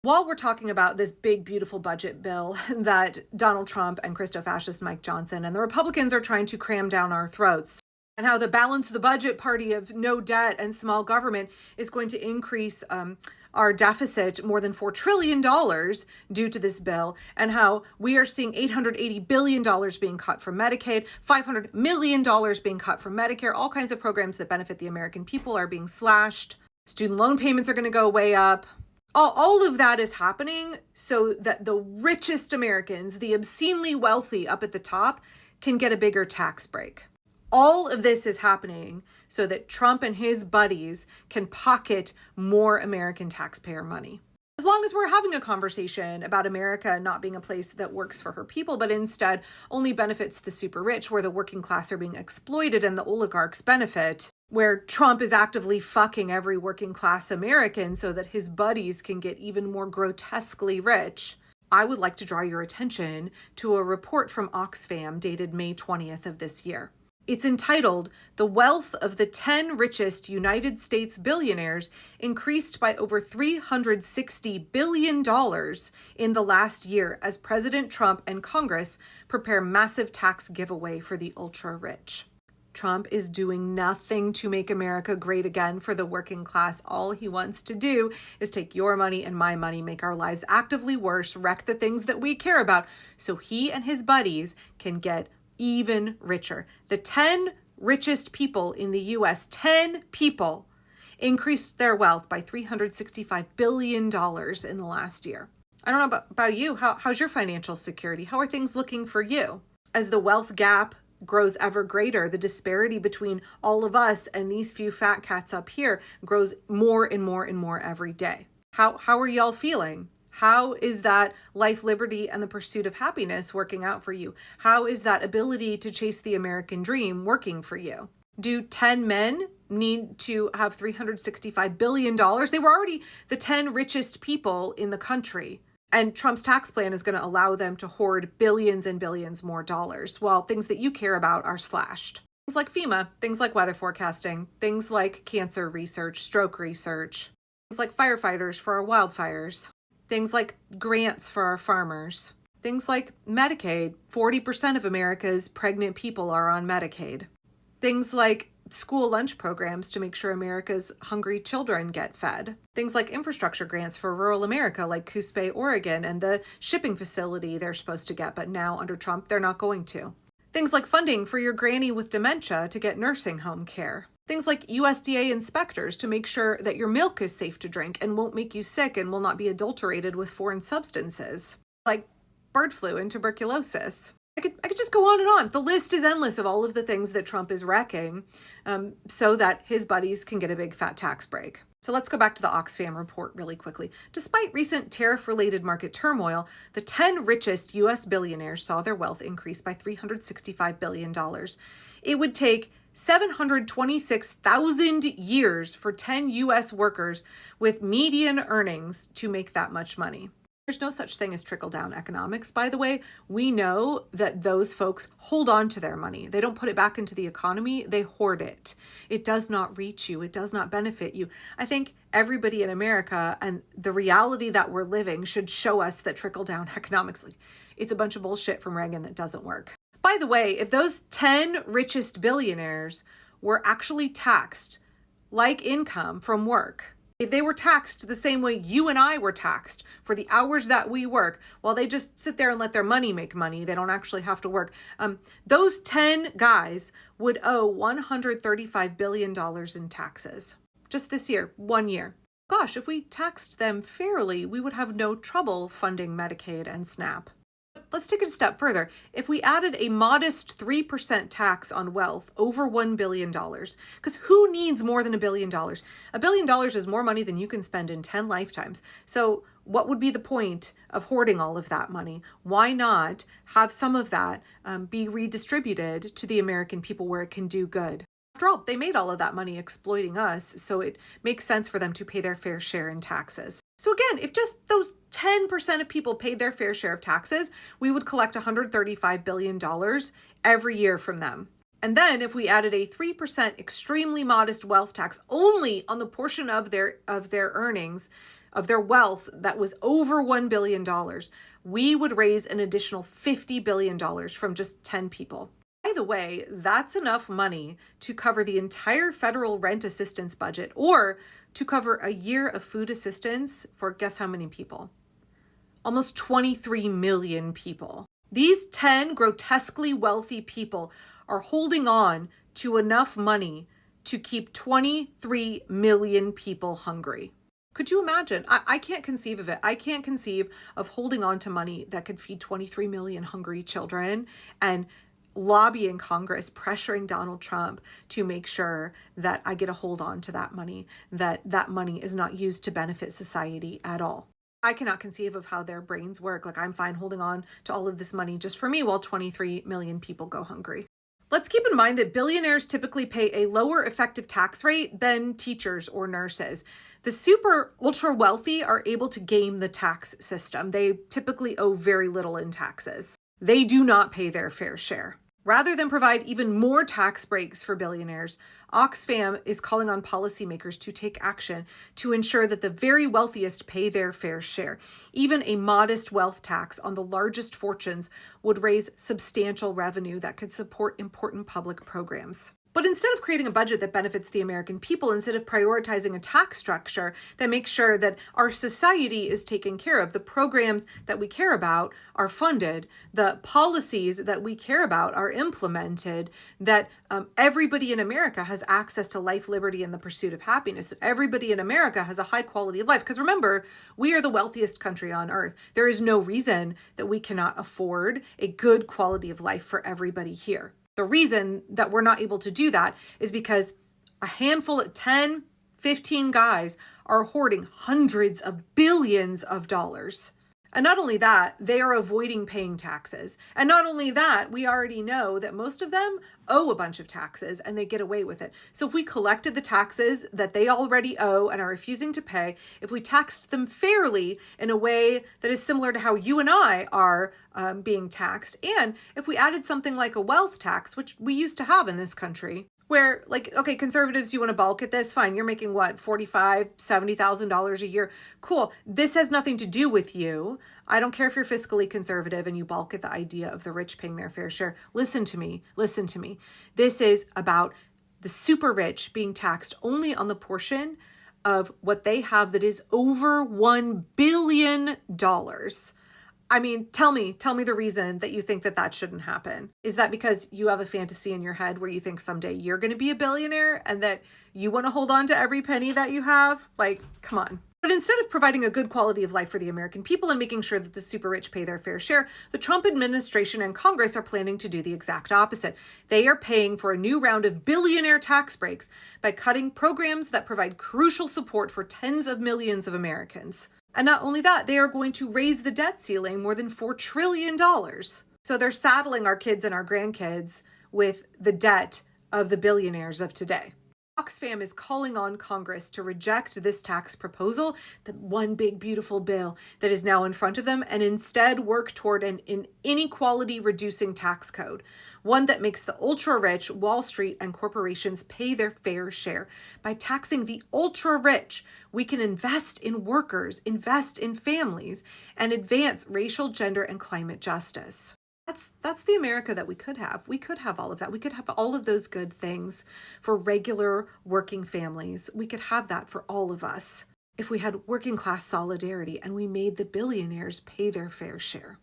While we're talking about this big, beautiful budget bill that Donald Trump and Christo-fascist Mike Johnson and the Republicans are trying to cram down our throats, and how the balance of the budget party of no debt and small government is going to increase our deficit more than $4 trillion due to this bill, and how we are seeing $880 billion being cut from Medicaid, $500 million being cut from Medicare, all kinds of programs that benefit the American people are being slashed. Student loan payments are going to go way up. All of that is happening so that the richest Americans, the obscenely wealthy up at the top, can get a bigger tax break. All of this is happening so that Trump and his buddies can pocket more American taxpayer money. As long as we're having a conversation about America not being a place that works for her people, but instead only benefits the super rich, where the working class are being exploited and the oligarchs benefit, where Trump is actively fucking every working class American so that his buddies can get even more grotesquely rich, I would like to draw your attention to a report from Oxfam dated May 20th of this year. It's entitled, "The Wealth of the 10 Richest United States Billionaires Increased by Over $360 billion in the Last Year as President Trump and Congress Prepare Massive Tax Giveaway for the Ultra-Rich." Trump is doing nothing to make America great again for the working class. All he wants to do is take your money and my money, make our lives actively worse, wreck the things that we care about, so he and his buddies can get even richer. The 10 richest people in the US, 10 people, increased their wealth by $365 billion in the last year. I don't know about you. How's your financial security? How are things looking for you? As the wealth gap grows ever greater, the disparity between all of us and these few fat cats up here grows more and more and more every day. How are y'all feeling? How is that life, liberty, and the pursuit of happiness working out for you? How is that ability to chase the American dream working for you? Do 10 men need to have $365 billion? They were already the 10 richest people in the country. And Trump's tax plan is going to allow them to hoard billions and billions more dollars, while things that you care about are slashed. Things like FEMA, things like weather forecasting, things like cancer research, stroke research, things like firefighters for our wildfires, things like grants for our farmers, things like Medicaid. 40% of America's pregnant people are on Medicaid. Things like school lunch programs to make sure America's hungry children get fed. Things like infrastructure grants for rural America, like Coos Bay, Oregon, and the shipping facility they're supposed to get, but now under Trump, they're not going to. Things like funding for your granny with dementia to get nursing home care. Things like USDA inspectors to make sure that your milk is safe to drink and won't make you sick and will not be adulterated with foreign substances, like bird flu and tuberculosis. I could just go on and on. The list is endless of all of the things that Trump is wrecking so that his buddies can get a big fat tax break. So let's go back to the Oxfam report really quickly. Despite recent tariff-related market turmoil, the 10 richest U.S. billionaires saw their wealth increase by $365 billion. It would take 726,000 years for 10 U.S. workers with median earnings to make that much money. There's no such thing as trickle-down economics. By the way, we know that those folks hold on to their money. They don't put it back into the economy. They hoard it. It does not reach you. It does not benefit you. I think everybody in America and the reality that we're living should show us that trickle-down economics, it's a bunch of bullshit from Reagan that doesn't work. By the way, if those 10 richest billionaires were actually taxed like income from work, if they were taxed the same way you and I were taxed for the hours that we work, while they just sit there and let their money make money, they don't actually have to work, those 10 guys would owe $135 billion in taxes. Just this year, 1 year. Gosh, if we taxed them fairly, we would have no trouble funding Medicaid and SNAP. Let's take it a step further. If we added a modest 3% tax on wealth over $1 billion, because who needs more than $1 billion? $1 billion is more money than you can spend in 10 lifetimes. So what would be the point of hoarding all of that money? Why not have some of that be redistributed to the American people where it can do good? After all, they made all of that money exploiting us, so it makes sense for them to pay their fair share in taxes. So again, if just those 10% of people paid their fair share of taxes, we would collect $135 billion every year from them. And then if we added a 3% extremely modest wealth tax only on the portion of their earnings of their wealth that was over $1 billion, we would raise an additional $50 billion from just 10 people. By the way, that's enough money to cover the entire federal rent assistance budget or to cover a year of food assistance for guess how many people? Almost 23 million people. These 10 grotesquely wealthy people are holding on to enough money to keep 23 million people hungry. Could you imagine? I can't conceive of it. I can't conceive of holding on to money that could feed 23 million hungry children and lobbying Congress, pressuring Donald Trump to make sure that I get a hold on to that money, that that money is not used to benefit society at all. I cannot conceive of how their brains work. Like, I'm fine holding on to all of this money just for me while 23 million people go hungry. Let's keep in mind that billionaires typically pay a lower effective tax rate than teachers or nurses. The super ultra wealthy are able to game the tax system. They typically owe very little in taxes. They do not pay their fair share. Rather than provide even more tax breaks for billionaires, Oxfam is calling on policymakers to take action to ensure that the very wealthiest pay their fair share. Even a modest wealth tax on the largest fortunes would raise substantial revenue that could support important public programs. But instead of creating a budget that benefits the American people, instead of prioritizing a tax structure that makes sure that our society is taken care of, the programs that we care about are funded, the policies that we care about are implemented, that everybody in America has access to life, liberty, and the pursuit of happiness, that everybody in America has a high quality of life. Because remember, we are the wealthiest country on earth. There is no reason that we cannot afford a good quality of life for everybody here. The reason that we're not able to do that is because a handful of 10, 15 guys are hoarding hundreds of billions of dollars. And not only that, they are avoiding paying taxes. And not only that, we already know that most of them owe a bunch of taxes and they get away with it. So if we collected the taxes that they already owe and are refusing to pay, if we taxed them fairly in a way that is similar to how you and I are being taxed, and if we added something like a wealth tax, which we used to have in this country, where, like, okay, conservatives, you want to balk at this? Fine. You're making what, $45,000, $70,000 a year. Cool. This has nothing to do with you. I don't care if you're fiscally conservative and you balk at the idea of the rich paying their fair share. Listen to me. Listen to me. This is about the super rich being taxed only on the portion of what they have that is over $1 billion. I mean, tell me the reason that you think that that shouldn't happen. Is that because you have a fantasy in your head where you think someday you're going to be a billionaire and that you want to hold on to every penny that you have? Like, come on. But instead of providing a good quality of life for the American people and making sure that the super rich pay their fair share, the Trump administration and Congress are planning to do the exact opposite. They are paying for a new round of billionaire tax breaks by cutting programs that provide crucial support for tens of millions of Americans. And not only that, they are going to raise the debt ceiling more than $4 trillion. So they're saddling our kids and our grandkids with the debt of the billionaires of today. Oxfam is calling on Congress to reject this tax proposal, the one big beautiful bill that is now in front of them, and instead work toward an inequality reducing tax code, one that makes the ultra rich, Wall Street, and corporations pay their fair share. By taxing the ultra rich, we can invest in workers, invest in families, and advance racial, gender, and climate justice. That's the America that we could have. We could have all of that. We could have all of those good things for regular working families. We could have that for all of us if we had working class solidarity and we made the billionaires pay their fair share.